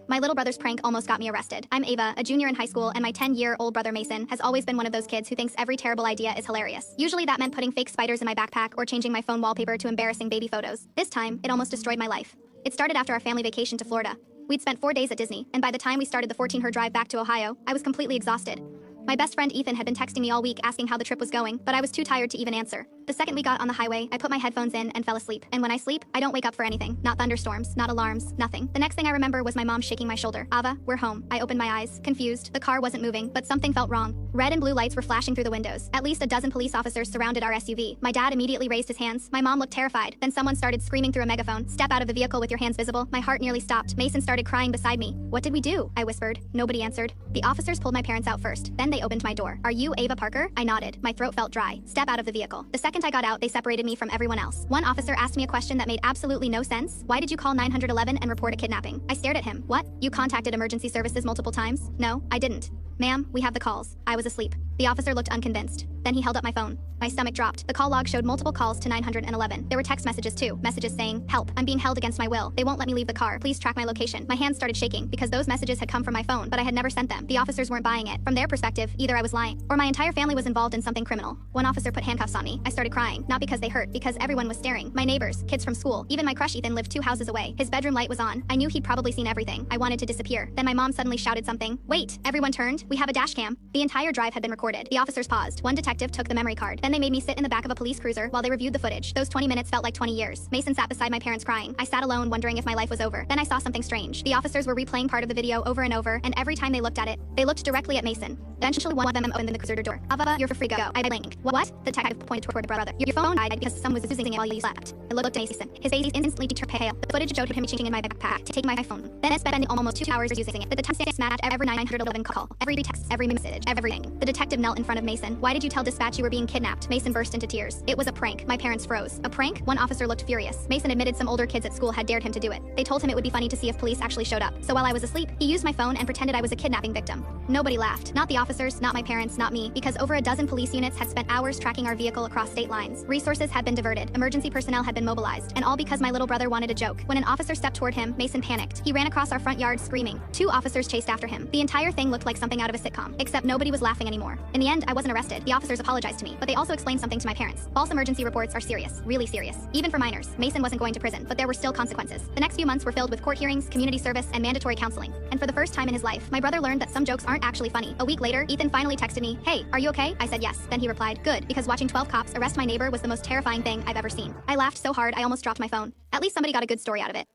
My little brother's prank almost got me arrested. I'm Ava, a junior in high school, and my 10-year-old brother Mason has always been one of those kids who thinks every terrible idea is hilarious. Usually that meant putting fake spiders in my backpack or changing my phone wallpaper to embarrassing baby photos. This time, it almost destroyed my life. It started after our family vacation to Florida. We'd spent 4 days at Disney, and by the time we started the 14-hour drive back to Ohio, I was completely exhausted. My best friend Ethan had been texting me all week asking how the trip was going, but I was too tired to even answer. The second we got on the highway, I put my headphones in and fell asleep. And when I sleep, I don't wake up for anything. Not thunderstorms, not alarms, nothing. The next thing I remember was my mom shaking my shoulder. Ava, we're home. I opened my eyes, confused. The car wasn't moving, but something felt wrong. Red and blue lights were flashing through the windows. At least a dozen police officers surrounded our SUV. My dad immediately raised his hands. My mom looked terrified. Then someone started screaming through a megaphone. Step out of the vehicle with your hands visible. My heart nearly stopped. Mason started crying beside me. What did we do? I whispered. Nobody answered. The officers pulled my parents out first. Then they opened my door. Are you Ava Parker? I nodded. My throat felt dry. Step out of the vehicle. The second I got out, they separated me from everyone else. One officer asked me a question that made absolutely no sense. Why did you call 911 and report a kidnapping? I stared at him. What? You contacted emergency services multiple times? No, I didn't. Ma'am, we have the calls. I was asleep. The officer looked unconvinced. Then he held up my phone. My stomach dropped. The call log showed multiple calls to 911. There were text messages too. Messages saying, help, I'm being held against my will. They won't let me leave the car. Please track my location. My hands started shaking because those messages had come from my phone, but I had never sent them. The officers weren't buying it. From their perspective, either I was lying or my entire family was involved in something criminal. One officer put handcuffs on me. I started crying, not because they hurt, because everyone was staring. My neighbors, kids from school, even my crush Ethan lived 2 houses away. His bedroom light was on. I knew he'd probably seen everything. I wanted to disappear. Then my mom suddenly shouted something. Wait, everyone turned. We have a dash cam. The entire drive had been recorded. The officers paused. One detective took the memory card. Then they made me sit in the back of a police cruiser while they reviewed the footage. Those 20 minutes felt like 20 years. Mason sat beside my parents crying. I sat alone wondering if my life was over. Then I saw something strange. The officers were replaying part of the video over and over, and every time they looked at it, they looked directly at Mason. Eventually one of them opened the cruiser door. Ava, you're free to go. I blinked. What? The detective pointed toward the brother. Your phone died because someone was using it while you slept. I looked at Mason. His face instantly turned pale. The footage showed him reaching in my backpack to take my phone. Then I spent almost 2 hours using it. The timestamp smashed every 911 call, every text, every message, everything. The detective knelt in front of Mason. Why did you tell dispatch you were being kidnapped? Mason burst into tears. It was a prank. My parents froze. A prank? One officer looked furious. Mason admitted some older kids at school had dared him to do it. They told him it would be funny to see if police actually showed up. So while I was asleep, he used my phone and pretended I was a kidnapping victim. Nobody laughed. Not the officers, not my parents, not me, because over a dozen police units had spent hours tracking our vehicle across state lines. Resources had been diverted. Emergency personnel had been mobilized. And all because my little brother wanted a joke. When an officer stepped toward him, Mason panicked. He ran across our front yard screaming. 2 officers chased after him. The entire thing looked like something out of a sitcom, except nobody was laughing anymore. In the end, I wasn't arrested. The officers apologized to me, but they also explained something to my parents. False emergency reports are serious, really serious. Even for minors. Mason wasn't going to prison, but there were still consequences. The next few months were filled with court hearings, community service, and mandatory counseling. And for the first time in his life, my brother learned that some jokes aren't actually funny. A week later, Ethan finally texted me, "Hey, are you okay?" I said yes. Then he replied, "Good," because watching 12 cops arrest my neighbor was the most terrifying thing I've ever seen. I laughed so hard I almost dropped my phone. At least somebody got a good story out of it.